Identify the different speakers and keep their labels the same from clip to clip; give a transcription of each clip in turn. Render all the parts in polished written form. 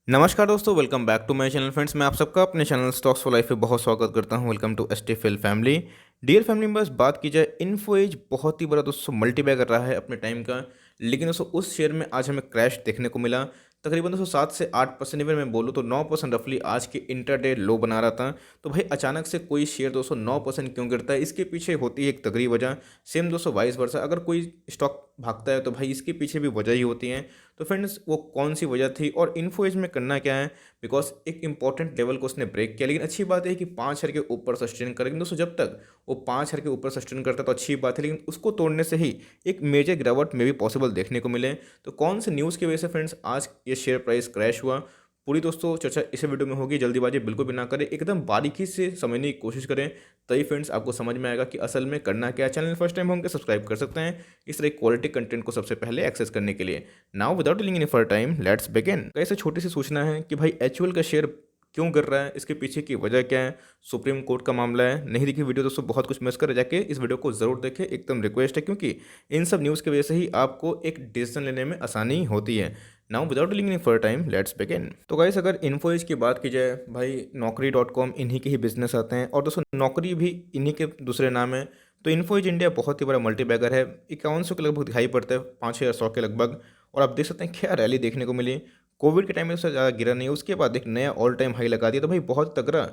Speaker 1: नमस्कार दोस्तों, welcome back to my channel friends. मैं आप सबका अपने चैनल स्टॉक्स फॉर लाइफ पे बहुत स्वागत करता हूं। Welcome to STFL family. Dear family members, बात की जाए इन्फो एज बहुत ही बड़ा दोस्तों मल्टीबाय कर रहा है अपने टाइम का। लेकिन दोस्तों उस शेयर में आज हमें क्रैश देखने को मिला। तकरीबन दोस्तों 7 से 8%, इवन मैं बोलूँ तो 9% रफली आज के इंटरडे लो बना रहा था। तो भाई अचानक से कोई शेयर दोस्तों 9% क्यों गिरता है, इसके पीछे होती है एक तगड़ी वजह। सेम दोस्तों वाइस वर्सा, अगर कोई स्टॉक भागता है तो भाई इसके पीछे भी वजह ही होती है। तो फ्रेंड्स वो कौन सी वजह थी और इन्फो एज में करना क्या है, बिकॉज एक इंपॉर्टेंट लेवल को उसने ब्रेक किया। लेकिन अच्छी बात है कि 5,000 के ऊपर सस्टेन करेगा दोस्तों। जब तक वो 5,000 के ऊपर सस्टेन करता है तो अच्छी बात है, लेकिन उसको तोड़ने से ही एक मेजर गिरावट में भी पॉसिबल देखने को मिले। तो कौन से न्यूज़ की वजह से फ्रेंड्स आज ये शेयर प्राइस क्रैश हुआ, पूरी दोस्तों चर्चा इस वीडियो में होगी। जल्दीबाजी बिल्कुल भी ना करें, एकदम बारीकी से समझने की कोशिश करें, तभी फ्रेंड्स आपको समझ में आएगा कि असल में करना क्या है। चैनल फर्स्ट टाइम होंगे सब्सक्राइब कर सकते हैं इस तरह क्वालिटी कंटेंट को सबसे पहले एक्सेस करने के लिए। Now without dealing any further time let's begin. कैसे छोटी सी सूचना है कि भाई एचयूएल का शेयर क्यों गिर रहा है, इसके पीछे की वजह क्या है, सुप्रीम कोर्ट का मामला है। नहीं देखी वीडियो दोस्तों, बहुत कुछ मिस कर जाके इस वीडियो को जरूर देखें, एकदम रिक्वेस्ट है, क्योंकि इन सब न्यूज़ की वजह से ही आपको एक डिसीजन लेने में आसानी होती है। Now without dealing any further time let's begin. तो गाइस अगर इन्फोएज की बात की जाए, भाई नौकरी.com इन्हीं के ही बिजनेस आते हैं और दोस्तों नौकरी भी इन्हीं के दूसरे नाम है। तो इन्फोएज इंडिया बहुत ही बड़ा मल्टीबैगर है, 5100 के लगभग दिखाई पड़ता है, 5,000 के लगभग। और आप देख सकते हैं क्या रैली देखने को मिली। कोविड के टाइम में उससे ज़्यादा गिरा नहीं है, उसके बाद एक नया ऑल टाइम हाई लगा दिया। तो भाई बहुत तगड़ा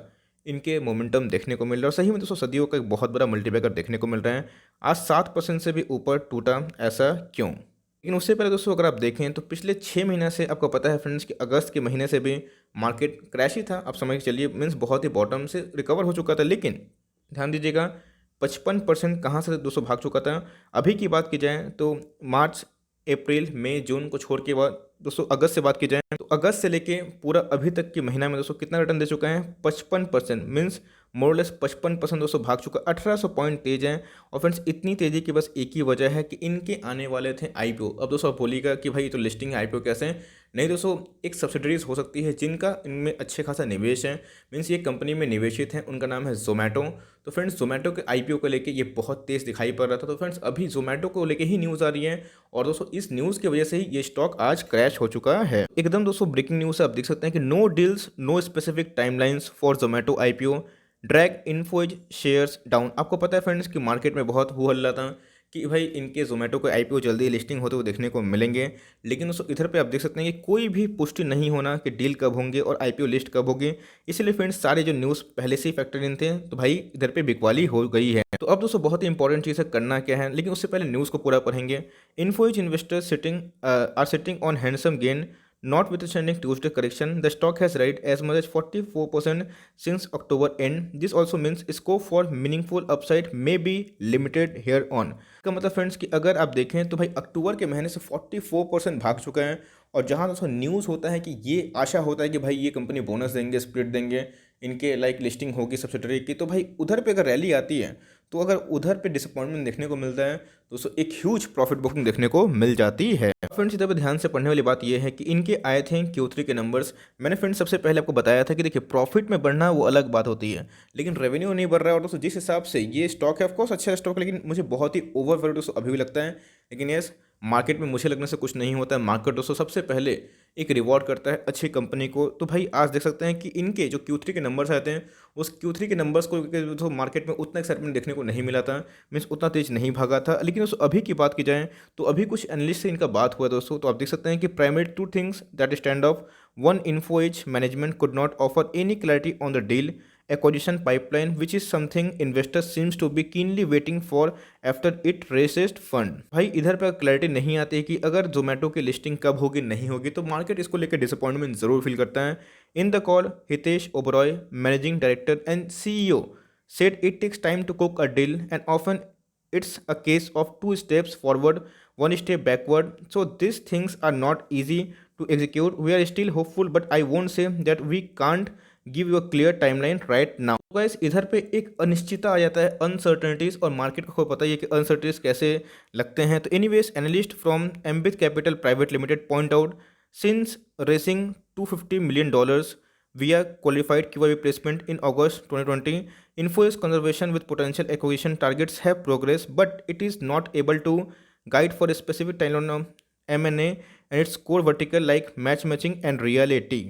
Speaker 1: इनके मोमेंटम देखने को मिल रहा है और सही में दोस्तों सदियों का एक बहुत बड़ा मल्टीबैगर देखने को मिल रहा है। आज 7% से भी ऊपर टूटा, ऐसा क्यों? लेकिन उससे पहले दोस्तों अगर आप देखें तो पिछले 6 महीने से आपको पता है फ्रेंड्स कि अगस्त के महीने से भी मार्केट क्रैश ही था। आप समझ के चलिए, मीन्स बहुत ही बॉटम से रिकवर हो चुका था। लेकिन ध्यान दीजिएगा 55% कहाँ से दोस्तों भाग चुका था। अभी की बात की जाए तो मार्च अप्रैल मई जून को छोड़ के बाद दोस्तों अगस्त से बात की जाए तो अगस्त से लेके पूरा अभी तक की महीना में दोस्तों कितना रिटर्न दे चुका है, 55%। मीन्स मोरलेस 55% दोस्तों भाग चुका, 1800 पॉइंट तेज है। और फ्रेंड्स इतनी तेज़ी की बस एक ही वजह है कि इनके आने वाले थे आईपीओ। अब दोस्तों आप बोलिएगा कि भाई तो लिस्टिंग है, आईपीओ कैसे? नहीं दोस्तों, एक सब्सिडरीज हो सकती है जिनका इनमें अच्छे खासा निवेश है, मीन्स ये कंपनी में निवेशित है, उनका नाम है जोमेटो। तो फ्रेंड्स जोमेटो के आईपीओ को लेके ये बहुत तेज़ दिखाई पड़ रहा था। तो फ्रेंड्स अभी जोमेटो को लेके ही न्यूज़ आ रही है और दोस्तों इस न्यूज़ की वजह से ही ये स्टॉक आज क्रैश हो चुका है। एकदम दोस्तों ब्रेकिंग न्यूज़ है, आप देख सकते हैं कि no deals no specific timelines for Zomato IPO drag Info Edge shares down. आपको पता है फ्रेंड्स कि मार्केट में बहुत हो हल्ला था कि भाई इनके जोमेटो को आईपीओ जल्दी लिस्टिंग होते हुए देखने को मिलेंगे। लेकिन दोस्तों इधर पे आप देख सकते हैं कि कोई भी पुष्टि नहीं होना कि डील कब होंगे और आईपीओ लिस्ट कब होगी। इसलिए फ्रेंड्स सारे जो न्यूज़ पहले से ही फैक्टर इन थे, तो भाई इधर पे बिकवाली हो गई है। तो अब दोस्तों बहुत ही इंपॉर्टेंट चीज़ है, करना क्या है, लेकिन उससे पहले न्यूज़ को पूरा पढ़ेंगे। Info Edge investors sitting are sitting on handsome gain notwithstanding Tuesday correction. The stock has rallied as much as 44% since October end. This also means scope for meaningful upside may be limited here on. का मतलब friends कि अगर आप देखें तो भाई अक्टूबर के महीने से 44% भाग चुका है। और जहां दोस्तों न्यूज़ होता है कि ये आशा होता है कि भाई ये कंपनी बोनस देंगे, स्प्लिट देंगे, इनके लाइक लिस्टिंग होगी सब्सिडरी की, तो भाई उधर पे अगर रैली आती है तो अगर उधर पे डिसअपॉइंटमेंट देखने को मिलता है तो दोस्तों एक ह्यूज प्रॉफिट बुकिंग देखने को मिल जाती है। फ्रेंड्स इधर पे ध्यान से पढ़ने वाली बात यह है कि इनके आए थे Q3 के नंबर्स। मैंने फ्रेंड्स सबसे पहले आपको बताया था कि देखिए प्रॉफिट में बढ़ना वो अलग बात होती है, लेकिन रेवेन्यू नहीं बढ़ रहा है। और दोस्तों जिस हिसाब से ये स्टॉक है, ऑफकोर्स अच्छा स्टॉक है, लेकिन मुझे बहुत ही ओवरवैल्यूड दोस्तों अभी भी लगता है। लेकिन यस, मार्केट में मुझे लगने से कुछ नहीं होता है। मार्केट दोस्तों सबसे पहले एक रिवॉर्ड करता है अच्छी कंपनी को। तो भाई आज देख सकते हैं कि इनके जो Q3 के नंबर्स आते हैं, उस Q3 के नंबर्स को तो मार्केट में उतना एक्साइटमेंट देखने को नहीं मिला था, मीन्स उतना तेज नहीं भागा था। लेकिन दोस्तों अभी की बात की जाए तो अभी कुछ एनालिस्ट से इनका बात हुआ दोस्तों, तो आप देख सकते हैं कि primary two things that stand of one, Info Edge management could not offer any clarity on the deal acquisition pipeline, which is something investors seems to be keenly waiting for after it raised fund। भाई इधर पर clarity नहीं आती है कि अगर जोमेटो की listing कब होगी नहीं होगी, तो मार्केट इसको लेकर डिसअपॉइंटमेंट जरूर फील करता है। In the call Hitesh Oberoi, managing director and CEO, said it takes time to cook a deal and often it's a case of two steps forward, one step backward. So these things are not easy to execute. We are still hopeful, but I won't say that we can't give you a clear timeline right now. Guys इधर पे एक अनिश्चितता आ जाता है, uncertainties, और market को पता ही है कि अनसर्टनिटीज कैसे लगते हैं। तो anyways analyst from ambit capital private limited point out since racing $250 million via qualified QIP placement in August 2020, Infosys conservation with potential acquisition targets have progressed, but it is not able to guide for a specific timeline of M&A and its core vertical like match matching and reality.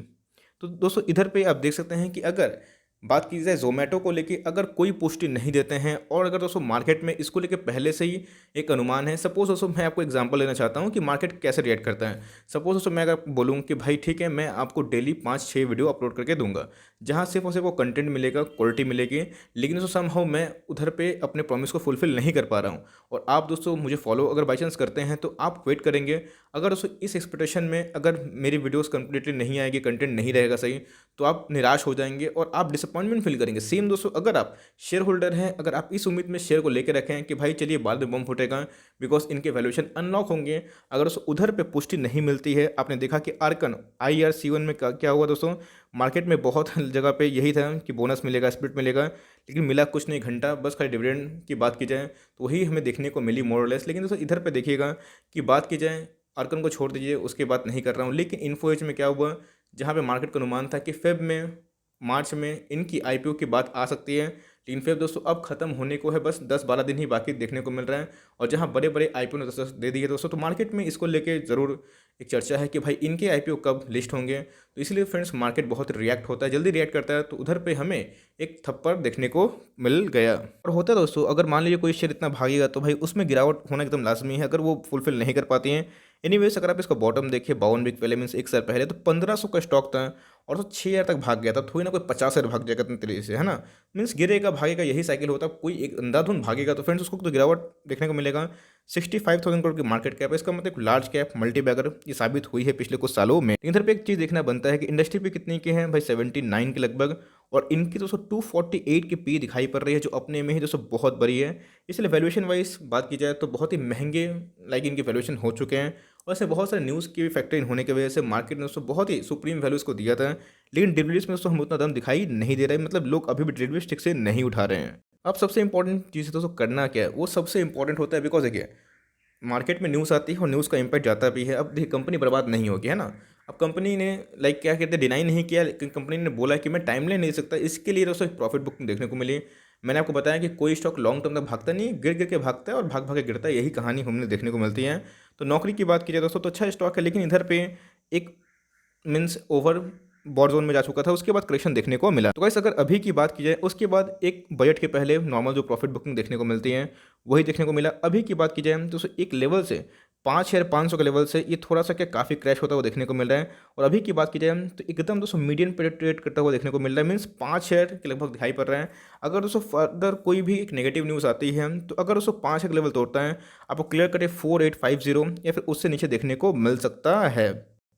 Speaker 1: तो दोस्तों इधर पे आप देख सकते हैं कि अगर बात की जाए ज़ोमैटो को लेके, अगर कोई पुष्टि नहीं देते हैं और अगर दोस्तों मार्केट में इसको लेके पहले से ही एक अनुमान है। सपोज दोस्तों मैं आपको एग्जांपल लेना चाहता हूँ कि मार्केट कैसे रिएक्ट करता है। सपोज दोस्तों मैं अगर बोलूँ कि भाई ठीक है, मैं आपको डेली 5-6 वीडियो अपलोड करके दूंगा, जहाँ सिर्फ और सिर्फ वो कंटेंट मिलेगा, क्वालिटी मिलेगी, लेकिन दोस्तों समहाउ मैं उधर पे अपने प्रॉमिस को फुलफिल नहीं कर पा रहा हूँ। और आप दोस्तों मुझे फॉलो अगर बाई चांस करते हैं तो आप वेट करेंगे। अगर दोस्तों इस एक्सपेक्टेशन में अगर मेरी वीडियोस कंप्लीटली नहीं आएगी, कंटेंट नहीं रहेगा सही, तो आप निराश हो जाएंगे और आप डिसअपॉइंटमेंट फील करेंगे। सेम दोस्तों अगर आप शेयर होल्डर हैं, अगर आप इस उम्मीद में शेयर को लेकर रखें हैं कि भाई चलिए बाद में बम फूटेगा बिकॉज इनके वैल्यूएशन अनलॉक होंगे, अगर उस उधर पे पुष्टि नहीं मिलती है। आपने देखा कि आर्कन IRC1 में क्या हुआ दोस्तों, मार्केट में बहुत जगह पे यही था कि बोनस मिलेगा, स्प्लिट मिलेगा, लेकिन मिला कुछ नहीं, घंटा बस खाली डिविडेंड की बात की जाए तो वही हमें देखने को मिली मोर और लेस। लेकिन दोस्तों इधर पे देखिएगा कि बात की जाए, आर्कन को छोड़ दीजिए, उसकी बात नहीं कर रहा हूँ, लेकिन इन्फो एज में क्या हुआ, जहाँ पे मार्केट का अनुमान था कि फेब में, मार्च में इनकी IPO की बात आ सकती है, लेकिन फेब दोस्तों अब खत्म होने को है, बस 10-12 दिन ही बाकी देखने को मिल रहा है। और जहां बड़े बड़े IPO ने दोस्तों दे दिए दोस्तों, तो मार्केट में इसको लेके ज़रूर एक चर्चा है कि भाई इनके IPO कब लिस्ट होंगे। तो इसलिए फ्रेंड्स मार्केट बहुत रिएक्ट होता है, जल्दी रिएक्ट करता है, तो उधर पे हमें एक थप्पड़ देखने को मिल गया। और होता है दोस्तों, अगर मान लीजिए कोई शेयर इतना भागेगा तो भाई उसमें गिरावट होना एकदम लाजमी है, अगर वो फुलफिल नहीं कर पाती हैं। एनीवेज अगर आप इसका बॉटम देखिए 52 वीक पहले मीन्स एक साल पहले, तो 1500 का स्टॉक था और तो 6,000 तक भाग गया था। थोड़ी ना कोई 50,000 भाग जाएगा इतनी तेजी से, है ना। मीन्स गिरेगा भागेगा, यही साइकिल होता है। कोई एक अंधाधुंध भागेगा तो फ्रेंड्स उसको तो गिरावट देखने को मिलेगा। 65,000 करोड़ की मार्केट कैप है, इसका मतलब लार्ज कैप मल्टी बैगर ये साबित हुई है पिछले कुछ सालों में। इधर पे एक चीज़ देखना बनता है कि इंडस्ट्री पे कितने के हैं भाई, 79 के लगभग, और इनकी दोस्तों 248 की पी दिखाई पड़ रही है, जो अपने में ही दोस्तों बहुत बड़ी है। इसलिए वैल्यूएशन वाइज बात की जाए तो बहुत ही महंगे लाइक इनके वैल्यूएशन हो चुके हैं। और ऐसे बहुत सारे न्यूज़ की फैक्टर इन होने की वजह से मार्केट ने दोस्तों बहुत ही सुप्रीम वैल्यूज़ को दिया था, लेकिन डिलीवरीज में दोस्तों हम उतना दम दिखाई नहीं दे रहे, मतलब लोग अभी भी डिलीवरी स्टिक से नहीं उठा रहे हैं। अब सबसे इंपॉर्टेंट चीज़ दोस्तों करना क्या है, वो सबसे इंपॉर्टेंट होता है। बिकॉज देखिए मार्केट में न्यूज़ आती है और न्यूज़ का इम्पैक्ट जाता भी है। अब देखिए कंपनी बर्बाद नहीं होगी, है ना। अब कंपनी ने लाइक क्या कहते हैं, डिनाई नहीं किया, लेकिन कंपनी ने बोला कि मैं टाइमलाइन नहीं दे सकता, इसके लिए दोस्तों प्रॉफिट बुकिंग देखने को मिली। मैंने आपको बताया कि कोई स्टॉक लॉन्ग टर्म तक भागता नहीं, गिर गिर के भागता है और भाग भाग के गिरता है, यही कहानी हमने देखने को मिलती है। तो नौकरी की बात की जाए दोस्तों तो अच्छा स्टॉक है, लेकिन इधर पे एक मीन्स ओवर बॉट जोन में जा चुका था, उसके बाद करेक्शन देखने को मिला। तो गाइस अगर अभी की बात की जाए, उसके बाद एक बजट के पहले नॉर्मल जो प्रॉफिट बुकिंग देखने को मिलती है वही देखने को मिला। अभी की बात की जाए तो एक लेवल से 5,500 के लेवल से ये थोड़ा सा क्या काफ़ी क्रैश होता हुआ देखने को मिल रहा है। और अभी की बात की जाए तो एकदम दोस्तों मीडियन पे ट्रेड करता हुआ देखने को मिल रहा है, मीन्स 5 शेयर के लगभग दिखाई पड़ रहा है। अगर दोस्तों फर्दर कोई भी एक नेगेटिव न्यूज़ आती है तो अगर दोस्तों 5 का लेवल तोड़ता है, आपको क्लियर कटे 4850 या फिर उससे नीचे देखने को मिल सकता है।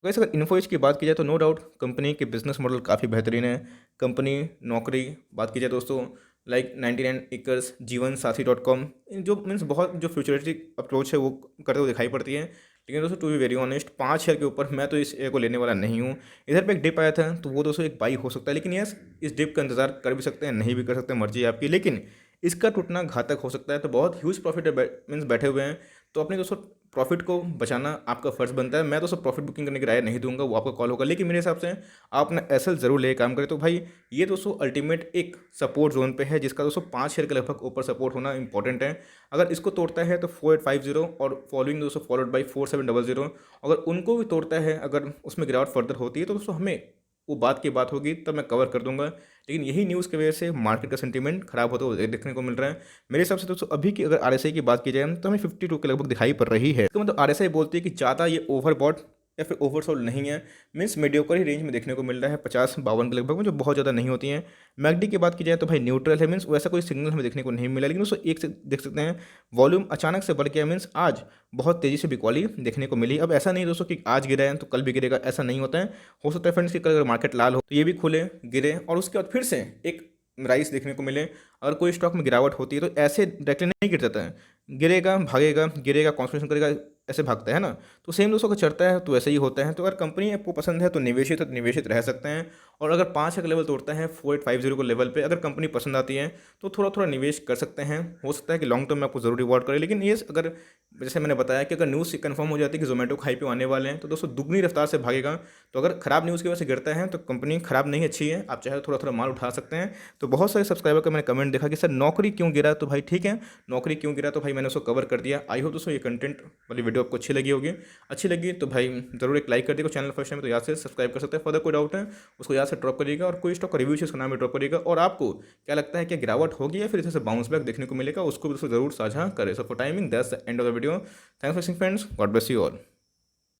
Speaker 1: वैसे अगर इन्फोएज की बात की जाए तो नो डाउट कंपनी के बिजनेस मॉडल काफ़ी बेहतरीन है। कंपनी नौकरी बात की जाए दोस्तों लाइक 99 एकर्स, जीवन साथी .com, जो मीन्स बहुत जो फ्यूचरिस्टिक अप्रोच है वो करते हुए दिखाई पड़ती है। लेकिन दोस्तों to be very honest 5 share के ऊपर मैं तो इस शेयर को लेने वाला नहीं हूँ। इधर पे एक डिप आया था तो वो दोस्तों एक बाई हो सकता है, लेकिन यस इस डिप का इंतजार कर भी सकते हैं, नहीं भी कर सकते, मर्जी है आपकी, लेकिन इसका टूटना घातक हो सकता है। तो बहुत ह्यूज प्रॉफिट मीन्स बैठे हुए हैं, तो अपने दोस्तों प्रॉफिट को बचाना आपका फर्ज बनता है। मैं दोस्तों प्रॉफिट बुकिंग करने की राय नहीं दूंगा, वो आपका कॉल होगा, लेकिन मेरे हिसाब से आप अपना एसएल जरूर ले काम करें। तो भाई ये दोस्तों अल्टीमेट एक सपोर्ट जोन पे है, जिसका दोस्तों 5 शेयर के लगभग ऊपर सपोर्ट होना इंपॉर्टेंट है। अगर इसको तोड़ता है तो 4850 और फॉलोइंग दोस्तों फॉलोड बाई 4700, अगर उनको भी तोड़ता है, अगर उसमें गिरावट फर्दर होती है तो दोस्तों हमें वो बात की बात होगी, तब मैं कवर कर दूंगा। लेकिन यही न्यूज़ की वजह से मार्केट का सेंटीमेंट खराब होता हुआ देखने को मिल रहा है। मेरे हिसाब से दोस्तों अभी की अगर आरएसआई की बात की जाए तो हमें 52 के लगभग दिखाई पड़ रही है। तो मतलब आरएसआई बोलती है कि ज़्यादा ये ओवरबॉट या फिर ओवरसोल्ड नहीं है, मीन्स मीडियोकर ही रेंज में देखने को मिल रहा है 50-52 के लगभग में, जो बहुत ज़्यादा नहीं होती हैं। मैकडी की बात की जाए तो भाई न्यूट्रल है, मीन्स वैसा कोई सिग्नल हमें देखने को नहीं मिला। लेकिन उसको एक से देख सकते हैं वॉल्यूम अचानक से बढ़ गया, मीन्स आज बहुत तेज़ी से बिकवाली देखने को मिली। अब ऐसा नहीं दोस्तों कि आज गिरा है तो कल भी गिरेगा, ऐसा नहीं होता है। हो सकता है फ्रेंड्स कि कल अगर मार्केट लाल हो तो ये भी खुले गिरे और उसके बाद फिर से एक राइस देखने को मिले। अगर कोई स्टॉक में गिरावट होती है तो ऐसे डायरेक्टली नहीं गिर जाता है, गिरेगा भागेगा, गिरेगा कॉन्संट्रेशन करेगा, ऐसे भागता है ना। तो सेम दोस्तों को चढ़ता है तो ऐसे ही होता है। तो अगर कंपनी आपको पसंद है तो निवेशित रह सकते हैं। और अगर 5 का लेवल तोड़ता है 4850 को लेवल पे, अगर कंपनी पसंद आती है तो थोड़ा थोड़ा निवेश कर सकते हैं। हो सकता है कि लॉन्ग टर्म में आपको जरूर रिवॉर्ड करे, लेकिन ये अगर जैसे मैंने बताया कि अगर न्यूज़ कंफर्म हो जाती है कि जोमेटो का आईपीओ आने वाले हैं तो दोस्तों दुगनी रफ्तार से भागेगा। तो अगर खराब न्यूज़ की वजह से गिरता है तो कंपनी खराब नहीं अच्छी है, आप चाहे तो थोड़ा थोड़ा माल उठा सकते हैं। तो बहुत सारे सब्सक्राइबर का मैंने कमेंट देखा कि सर नौकरी क्यों गिरा, तो भाई ठीक है, नौकरी क्यों गिरा तो भाई मैंने उसको कवर कर दिया। आई हो दोस्तों ये कंटेंट वाली वीडियो आपको अच्छी लगी होगी। अच्छी लगी तो भाई ज़रूर एक लाइक कर देगा, चैनल फर्स्ट टाइम तो याद से सब्सक्राइब कर सकते हैं। फर्दर कोई डाउट है उसको याद से ड्रॉप करिएगा, और कोई स्टॉक का रिव्यू उसका नाम भी ड्रॉप करिएगा। और आपको क्या लगता है कि गिरावट होगी या फिर इसे बाउंस बैक देखने को मिलेगा, उसको भी दोस्तों जरूर साझा करें। So for timing that's the end of the video. Thanks for watching friends, God bless you all.